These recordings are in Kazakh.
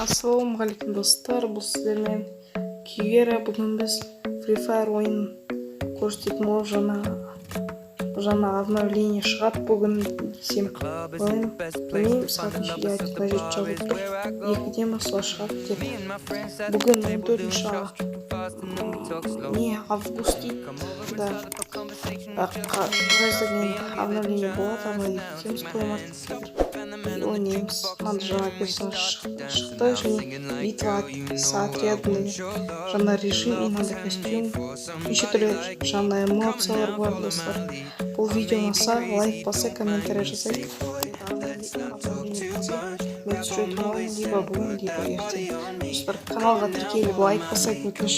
Ассалаумағалейкум достар, бұл сіздермен Кигера. Бүгін біз Free Fire ойынын көрсететін ол жаңа обновление шығады бүгін десем ойын. Білмеймін, сағат нешеде айтуда жетіп жазып тұр. 2-ден бастап шығады деп. Бүгін 14-ші август дейді. Жаздығын обновление болады, обновление етеміз қоймады. Ойнаймыз. Мында жаңа персонаж шықты және битва с отрядами, жаңа режим и мында костюм, неше түрлі жаңа эмоциялар бар достар. Бұл видео ұнаса лайк басып, комментарий жасайық. Мен түсіретін ойын либо бүгін, либо ертең. Достар, каналға тіркеліп лайк басайық өтініш.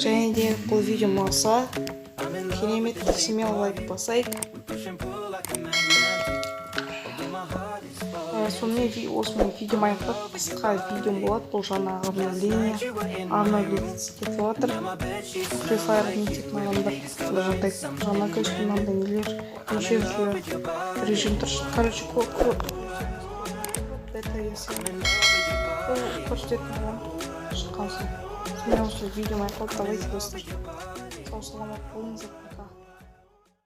Және де бұл видео ұнаса керемет смело лайк басайық. Сонымен осымен видео аяқтап қысқа видео болады. Бұл жаңа обновление кетіп жатыр. Free Fire нететін адамдар жағдай жаңа костюм, мынандай нелер, неше түрлі режим тұр. Короче, бета есімін көрсететін болған шыққан соң. Сонымен осы видео аяқтап, давайте достар. Сау саламат болыңыздар.